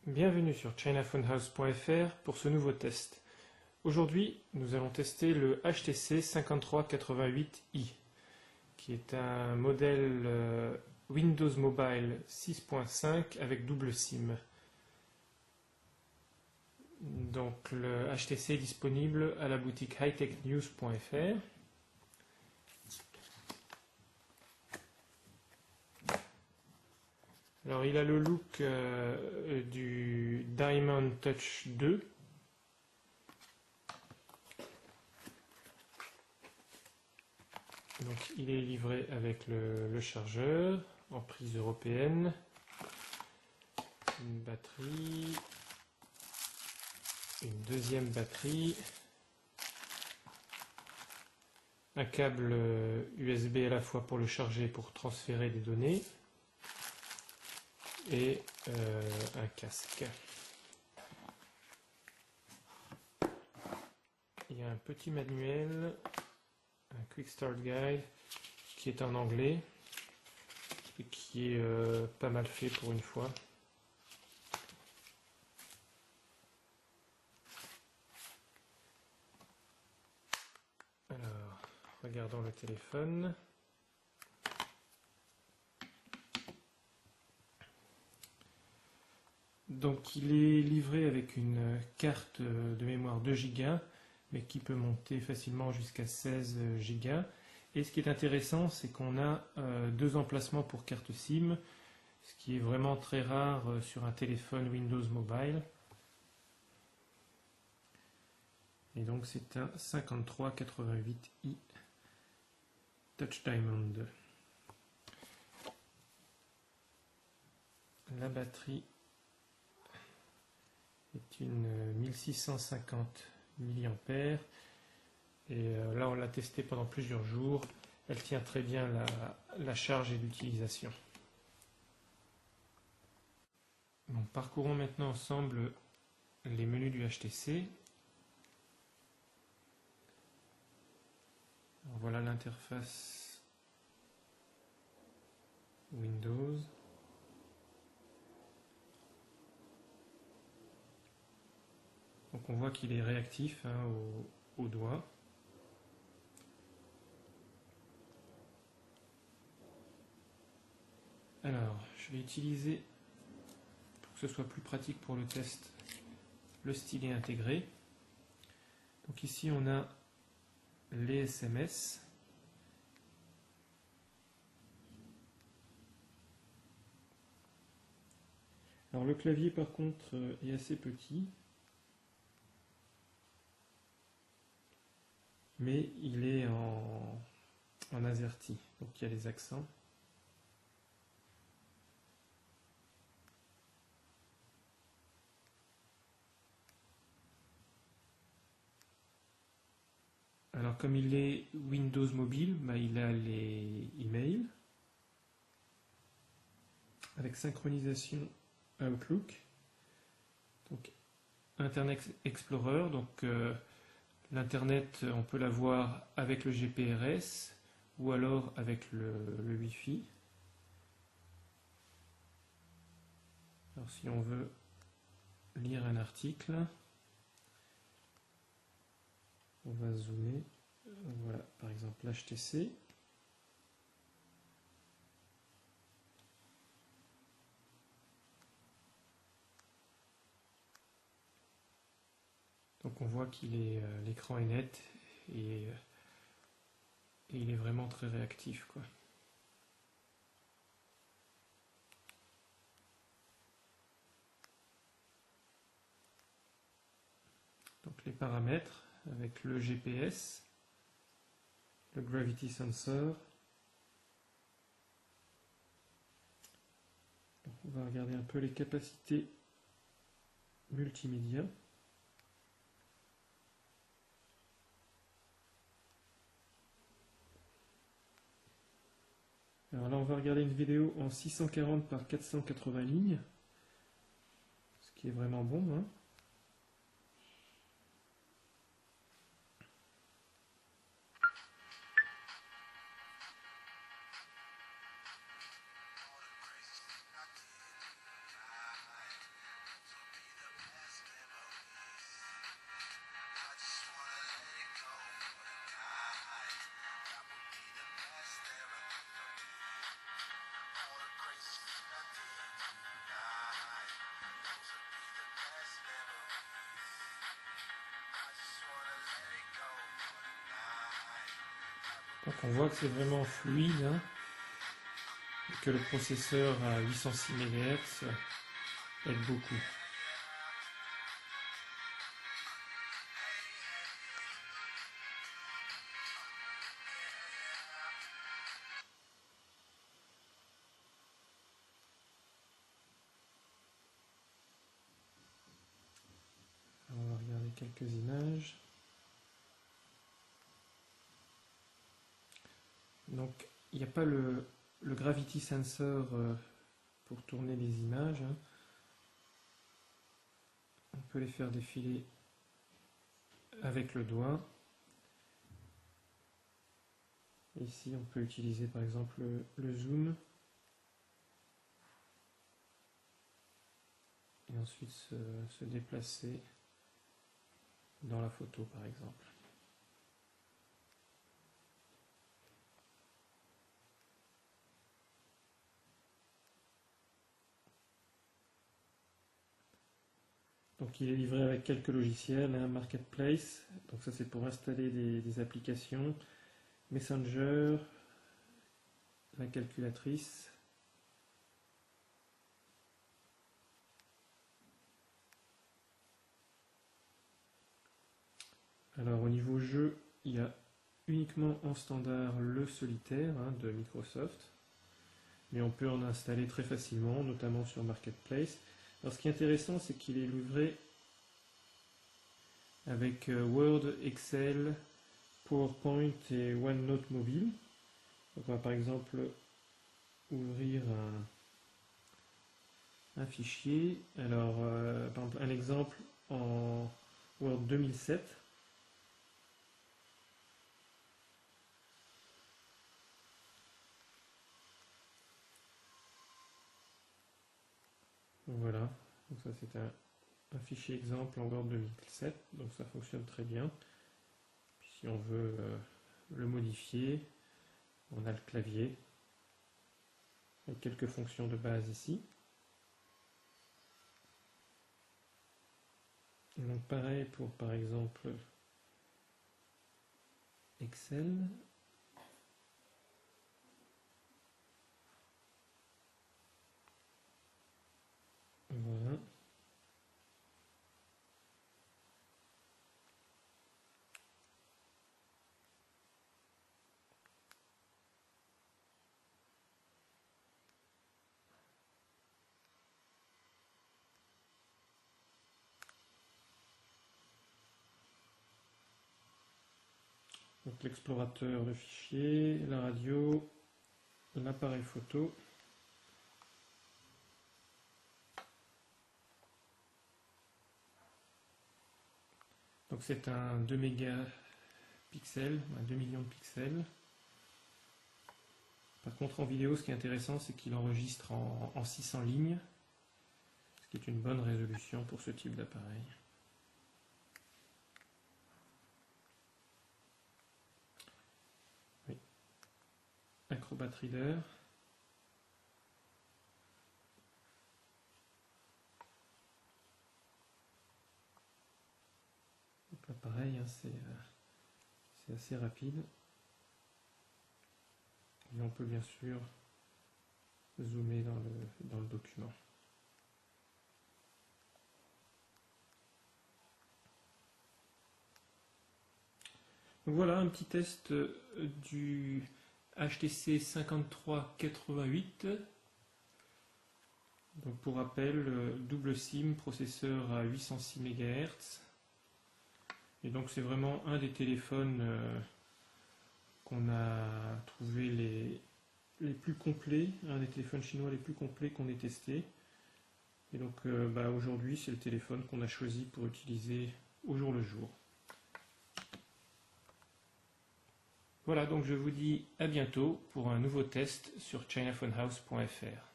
Bienvenue sur ChinaPhoneHouse.fr pour ce nouveau test. Aujourd'hui, nous allons tester le HTC 5388i, qui est un modèle Windows Mobile 6.5 avec double SIM. Donc le HTC est disponible à la boutique hightechnews.fr. Alors il a le look du Diamond Touch 2. Donc il est livré avec le chargeur en prise européenne, une batterie, une deuxième batterie, un câble USB à la fois pour le charger et pour transférer des données, et un casque. Il y a un petit manuel, un Quick Start Guide qui est en anglais et qui est pas mal fait pour une fois. Alors, regardons le téléphone. Donc il est livré avec une carte de mémoire 2 Go, mais qui peut monter facilement jusqu'à 16 Go. Et ce qui est intéressant, c'est qu'on a deux emplacements pour carte SIM, ce qui est vraiment très rare sur un téléphone Windows Mobile. Et donc c'est un 5388i Touch Diamond. La batterie est une 1650 mAh et là on l'a testée pendant plusieurs jours. Elle tient très bien la charge et l'utilisation. Bon, parcourons maintenant ensemble les menus du HTC. Alors, voilà l'interface Windows. Donc on voit qu'il est réactif au doigt. Alors, je vais utiliser, pour que ce soit plus pratique pour le test, le stylet intégré. Donc ici on a les SMS. Alors le clavier par contre est assez petit, mais il est en AZERTY, donc il y a les accents. Alors comme il est Windows Mobile, il a les emails avec synchronisation Outlook, donc Internet Explorer, donc l'Internet on peut l'avoir avec le GPRS ou alors avec le Wi-Fi. Alors si on veut lire un article, on va zoomer, voilà par exemple l'HTC. Donc on voit qu'il est l'écran est net et il est vraiment très réactif, quoi. Donc les paramètres avec le GPS, le Gravity Sensor. Donc on va regarder un peu les capacités multimédia. Alors là on va regarder une vidéo en 640 par 480 lignes, ce qui est vraiment bon, hein. Donc on voit que c'est vraiment fluide, hein, et que le processeur à 806 MHz aide beaucoup. On va regarder quelques images. Donc il n'y a pas le Gravity Sensor pour tourner les images, hein. On peut les faire défiler avec le doigt. Ici, on peut utiliser par exemple le zoom. Et ensuite se déplacer dans la photo par exemple. Donc il est livré avec quelques logiciels, hein, Marketplace, donc ça c'est pour installer des applications, Messenger, la calculatrice. Alors au niveau jeu, il y a uniquement en standard le solitaire, hein, de Microsoft, mais on peut en installer très facilement, notamment sur Marketplace. Alors ce qui est intéressant, c'est qu'il est livré avec Word, Excel, PowerPoint et OneNote mobile. Donc on va par exemple ouvrir un fichier. Alors par exemple un exemple en Word 2007. Voilà, donc ça c'est un fichier exemple en Word 2007, donc ça fonctionne très bien. Puis si on veut le modifier, on a le clavier avec quelques fonctions de base ici. Et donc pareil pour par exemple Excel. Voilà. Donc l'explorateur de fichiers, la radio, l'appareil photo. Donc c'est un 2 mégapixels, un 2 millions de pixels. Par contre en vidéo, ce qui est intéressant, c'est qu'il enregistre en 600 lignes, ce qui est une bonne résolution pour ce type d'appareil. Oui. Acrobat Reader. Donc là pareil, hein, c'est assez rapide. Et on peut bien sûr zoomer dans le document. Donc voilà un petit test du HTC 5388. Donc pour rappel, double SIM, processeur à 806 MHz. Et donc c'est vraiment un des téléphones qu'on a trouvé les plus complets, un des téléphones chinois les plus complets qu'on ait testé. Et donc aujourd'hui c'est le téléphone qu'on a choisi pour utiliser au jour le jour. Voilà, donc je vous dis à bientôt pour un nouveau test sur ChinaPhoneHouse.fr.